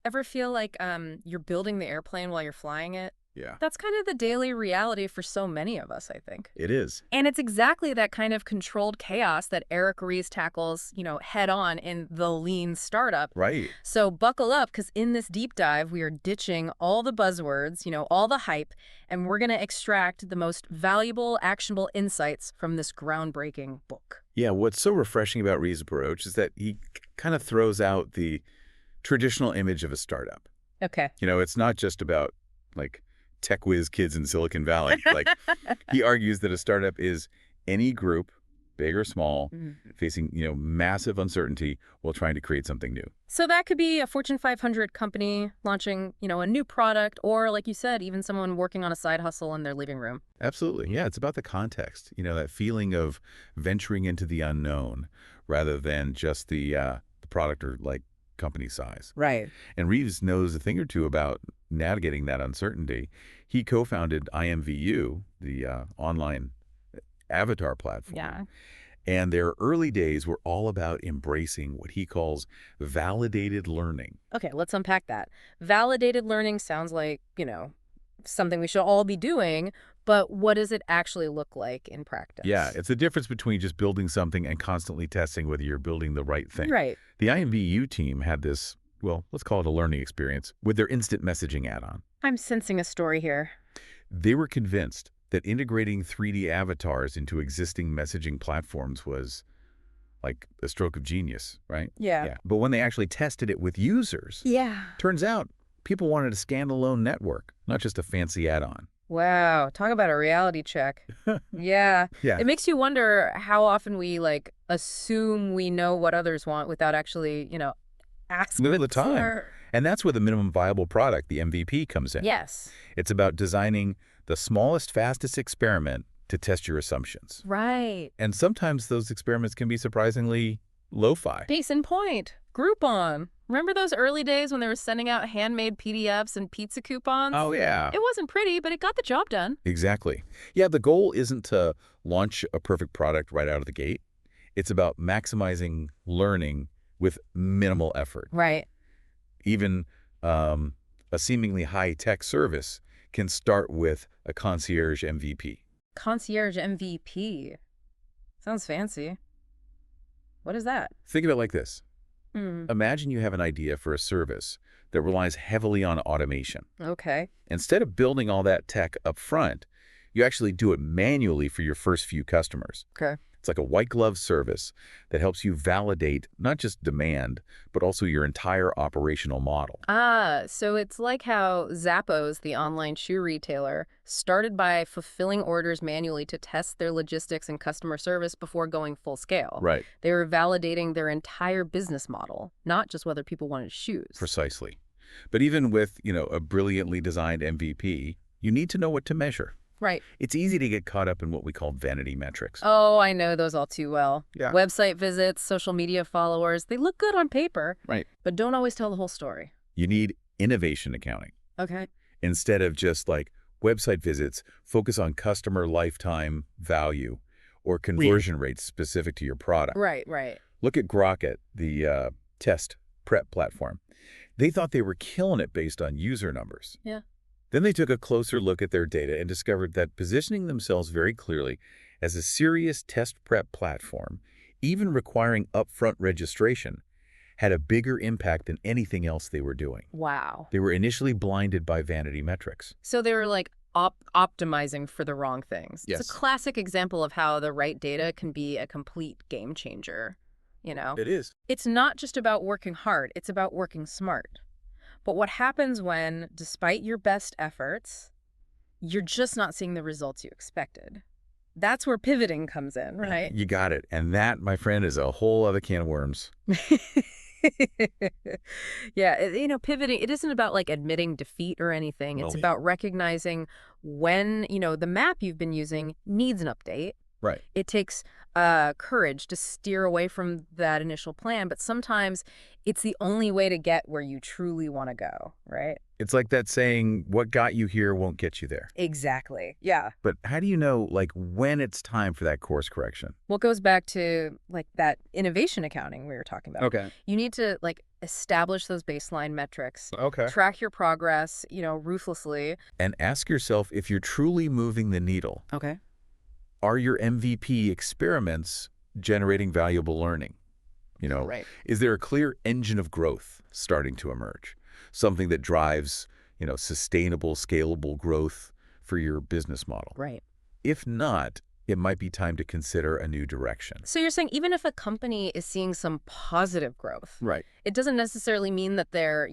Ever feel like you're building the airplane while you're flying it? Yeah, That's kind of the daily reality for so many of us, I think. it is. And it's exactly that kind of controlled chaos that Eric Ries tackles, head on in The Lean Startup. Right. So buckle up, because in this deep dive, we are ditching all the buzzwords, all the hype, and we're going to extract the most valuable, actionable insights from this groundbreaking book. Yeah, what's so refreshing about Ree's approach is that he kind of throws out the traditional image of a startup. Okay. It's not just about, like, tech whiz kids in Silicon Valley. Like, he argues that a startup is any group, big or small, Mm. facing, massive uncertainty while trying to create something new. So that could be a Fortune 500 company launching, a new product, or like you said, even someone working on a side hustle in their living room. Absolutely. Yeah, it's about the context, that feeling of venturing into the unknown rather than just the product or, like, company size. Right. And Reeves knows a thing or two about navigating that uncertainty. He co-founded IMVU, the online avatar platform. Yeah. And their early days were all about embracing what he calls validated learning. Okay, let's unpack that. Validated learning sounds like, something we should all be doing, but what does it actually look like in practice? Yeah, it's the difference between just building something and constantly testing whether you're building the right thing. Right. The IMVU team had this, well, let's call it a learning experience with their instant messaging add-on. I'm sensing a story here. They were convinced that integrating 3D avatars into existing messaging platforms was like a stroke of genius, right? Yeah. But when they actually tested it with users, Yeah. turns out people wanted a standalone network, not just a fancy add-on. Wow, talk about a reality check. Yeah. Yeah. It makes you wonder how often we assume we know what others want without actually, asking All the time. for. And that's where the minimum viable product, the MVP, comes in. Yes. It's about designing the smallest, fastest experiment to test your assumptions. Right. And sometimes those experiments can be surprisingly lo-fi. Case in point, Groupon. Remember those early days when they were sending out handmade PDFs and pizza coupons? Oh, yeah. It wasn't pretty, but it got the job done. Exactly. Yeah, the goal isn't to launch a perfect product right out of the gate. It's about maximizing learning with minimal effort. Right. Even a seemingly high-tech service can start with a concierge MVP. Concierge MVP. Sounds fancy. What is that? Think of it like this. Hmm. Imagine you have an idea for a service that relies heavily on automation. Okay. Instead of building all that tech up front, you actually do it manually for your first few customers. Okay. It's like a white glove service that helps you validate not just demand, but also your entire operational model. Ah, so it's like how Zappos, the online shoe retailer, started by fulfilling orders manually to test their logistics and customer service before going full scale. Right. They were validating their entire business model, not just whether people wanted shoes. Precisely. But even with, a brilliantly designed MVP, you need to know what to measure. Right. It's easy to get caught up in what we call vanity metrics. Oh, I know those all too well. Yeah. Website visits, social media followers, they look good on paper, Right. but don't always tell the whole story. You need innovation accounting. Okay. Instead of just like website visits, focus on customer lifetime value or conversion rates specific to your product. Right, right. Look at Grocket, the test prep platform. They thought they were killing it based on user numbers. Yeah. Then they took a closer look at their data and discovered that positioning themselves very clearly as a serious test prep platform, even requiring upfront registration, had a bigger impact than anything else they were doing. Wow. They were initially blinded by vanity metrics. So they were optimizing for the wrong things. Yes. It's a classic example of how the right data can be a complete game changer, It is. It's not just about working hard, it's about working smart. But what happens when, despite your best efforts, you're just not seeing the results you expected? That's where pivoting comes in, right? You got it. And that, my friend, is a whole other can of worms. Yeah, pivoting, it isn't about admitting defeat or anything. It's Oh, yeah. about recognizing when, the map you've been using needs an update Right. It takes courage to steer away from that initial plan, but sometimes it's the only way to get where you truly want to go, right? It's like that saying, what got you here won't get you there. Exactly. Yeah. But how do you know, like, when it's time for that course correction? Well, it goes back to like that innovation accounting we were talking about. Okay. You need to like establish those baseline metrics, Okay. track your progress, ruthlessly. And ask yourself if you're truly moving the needle. Okay. Are your MVP experiments generating valuable learning? Right. Is there a clear engine of growth starting to emerge? Something that drives, sustainable, scalable growth for your business model. Right. If not, it might be time to consider a new direction. So you're saying even if a company is seeing some positive growth, Right. it doesn't necessarily mean that they're,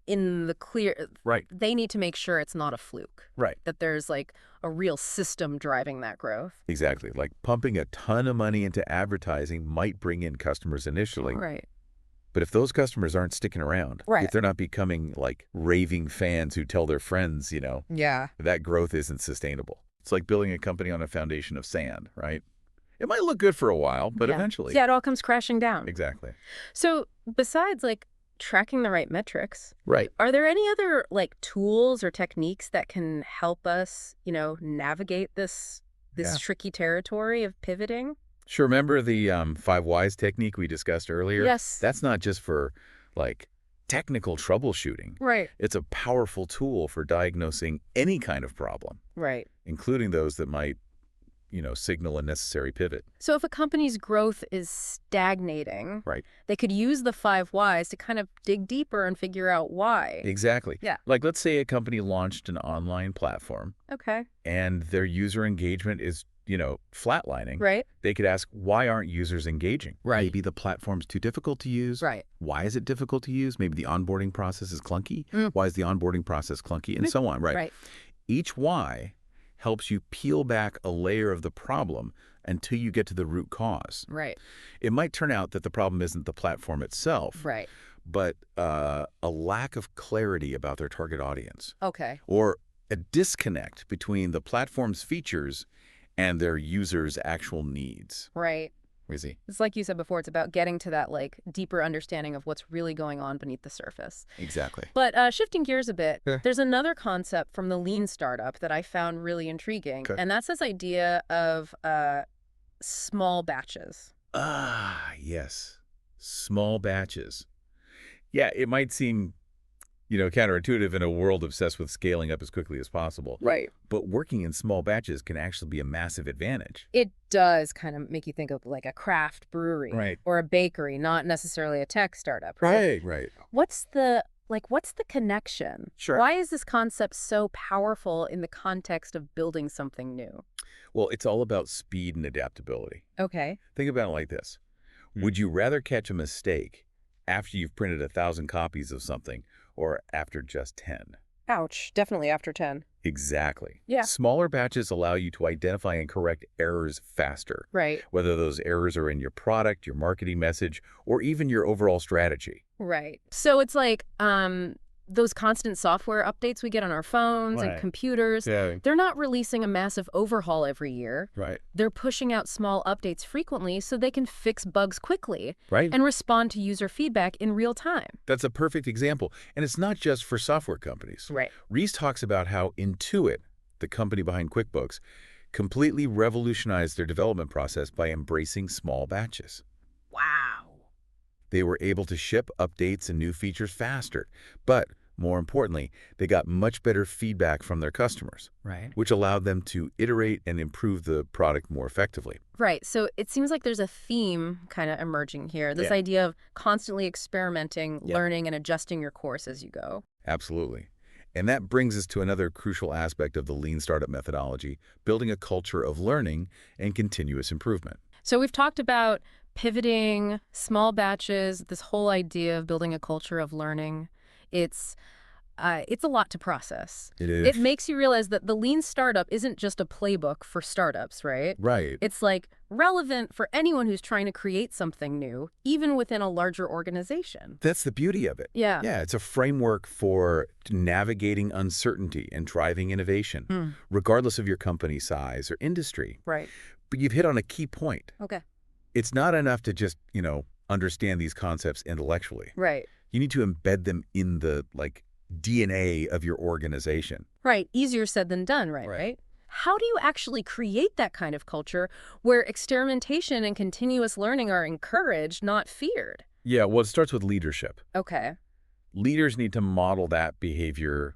in the clear. Right. They need to make sure it's not a fluke, Right. that there's like a real system driving that growth. Exactly. Like pumping a ton of money into advertising might bring in customers initially. Right. But if those customers aren't sticking around, Right. if they're not becoming like raving fans who tell their friends, Yeah. that growth isn't sustainable. It's like building a company on a foundation of sand, right? It might look good for a while, but Yeah. eventually. Yeah, it all comes crashing down. Exactly. So besides like tracking the right metrics, Right. are there any other like tools or techniques that can help us, navigate this Yeah. tricky territory of pivoting? Sure. Remember the 5 whys technique we discussed earlier? Yes. That's not just for like technical troubleshooting. Right. It's a powerful tool for diagnosing any kind of problem, Right. including those that might, signal a necessary pivot. So if a company's growth is stagnating, Right. they could use the 5 whys to kind of dig deeper and figure out why. Exactly. Yeah. Like, let's say a company launched an online platform Okay. and their user engagement is, flatlining. Right. They could ask, why aren't users engaging? Right. Maybe the platform's too difficult to use. Right. Why is it difficult to use? Maybe the onboarding process is clunky. Mm. Why is the onboarding process clunky? And so on, right? Right. Each why helps you peel back a layer of the problem until you get to the root cause. Right. It might turn out that the problem isn't the platform itself, Right. but a lack of clarity about their target audience, Okay. or a disconnect between the platform's features and their users' actual needs. Right. Easy. It's like you said before, it's about getting to that like deeper understanding of what's really going on beneath the surface. Exactly. But shifting gears a bit, Yeah. there's another concept from the lean startup that I found really intriguing. Okay. And that's this idea of small batches. Ah, yes. Small batches. Yeah, it might seem, counterintuitive in a world obsessed with scaling up as quickly as possible. Right. But working in small batches can actually be a massive advantage. It does kind of make you think of like a craft brewery Right. or a bakery, not necessarily a tech startup. Right. Right. What's the connection? Sure. Why is this concept so powerful in the context of building something new? Well, it's all about speed and adaptability. Okay. Think about it like this. Would you rather catch a mistake after you've printed 1,000 copies of something or after just 10? Ouch. Definitely after 10. Exactly. Yeah. Smaller batches allow you to identify and correct errors faster, Right. whether those errors are in your product, your marketing message, or even your overall strategy. Right. So it's like those constant software updates we get on our phones and Right. computers. Yeah. They're not releasing a massive overhaul every year. Right. They're pushing out small updates frequently so they can fix bugs quickly Right. and respond to user feedback in real time. That's a perfect example. And it's not just for software companies. Right. Reese talks about how Intuit, the company behind QuickBooks, completely revolutionized their development process by embracing small batches. Wow. They were able to ship updates and new features faster. But more importantly, they got much better feedback from their customers, Right. which allowed them to iterate and improve the product more effectively. Right. So it seems like there's a theme kind of emerging here. This Yeah. idea of constantly experimenting, Yeah. learning, and adjusting your course as you go. Absolutely. And that brings us to another crucial aspect of the lean startup methodology, building a culture of learning and continuous improvement. So we've talked about pivoting, small batches, this whole idea of building a culture of learning. It's a lot to process. It is. It makes you realize that the lean startup isn't just a playbook for startups, right? Right. It's like relevant for anyone who's trying to create something new, even within a larger organization. That's the beauty of it. Yeah. Yeah, it's a framework for navigating uncertainty and driving innovation, regardless of your company size or industry. Right. But you've hit on a key point. Okay. It's not enough to just, understand these concepts intellectually. Right. You need to embed them in the, DNA of your organization. Right. Easier said than done, right? How do you actually create that kind of culture where experimentation and continuous learning are encouraged, not feared? Yeah, well, it starts with leadership. Okay. Leaders need to model that behavior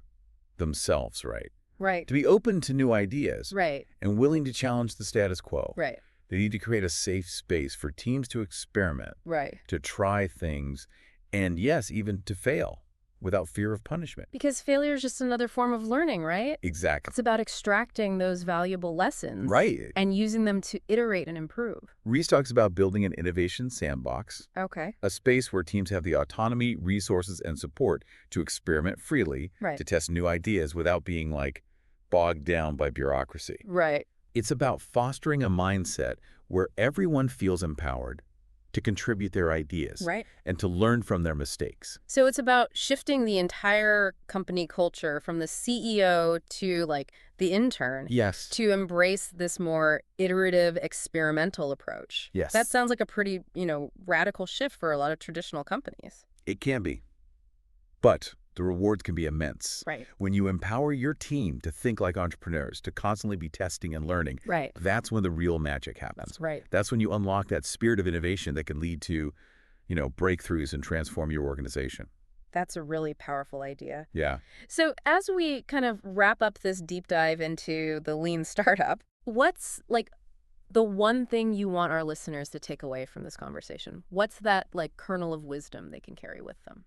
themselves, right? Right. To be open to new ideas Right. and willing to challenge the status quo. Right. They need to create a safe space for teams to experiment, Right. to try things, and yes, even to fail without fear of punishment. Because failure is just another form of learning, right? Exactly. It's about extracting those valuable lessons. Right. And using them to iterate and improve. Reese talks about building an innovation sandbox, Okay. a space where teams have the autonomy, resources, and support to experiment freely, Right. to test new ideas without being, bogged down by bureaucracy. Right. It's about fostering a mindset where everyone feels empowered to contribute their ideas Right. and to learn from their mistakes. So it's about shifting the entire company culture from the CEO to the intern Yes. to embrace this more iterative experimental approach. Yes. That sounds like a pretty, radical shift for a lot of traditional companies. It can be. But the rewards can be immense. Right. When you empower your team to think like entrepreneurs, to constantly be testing and learning, Right. that's when the real magic happens. That's right. That's when you unlock that spirit of innovation that can lead to, breakthroughs and transform your organization. That's a really powerful idea. Yeah. So as we kind of wrap up this deep dive into the lean startup, what's the one thing you want our listeners to take away from this conversation? What's that kernel of wisdom they can carry with them?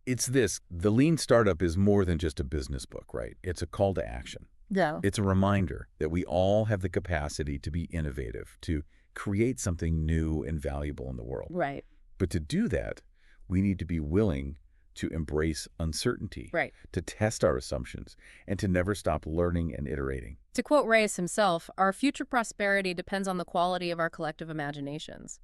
It's this. The Lean Startup is more than just a business book, right? It's a call to action. Yeah. It's a reminder that we all have the capacity to be innovative, to create something new and valuable in the world. Right. But to do that, we need to be willing to embrace uncertainty, Right. to test our assumptions, and to never stop learning and iterating. To quote Reyes himself, our future prosperity depends on the quality of our collective imaginations.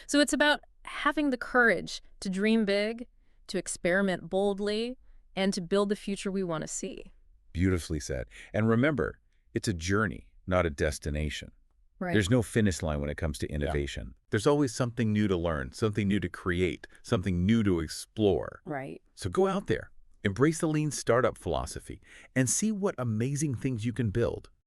So it's about having the courage to dream big, to experiment boldly, and to build the future we want to see. Beautifully said. And remember, it's a journey, not a destination. Right. There's no finish line when it comes to innovation. There's always something new to learn, something new to create, something new to explore. Right. So go out there, embrace the Lean Startup philosophy, and see what amazing things you can build.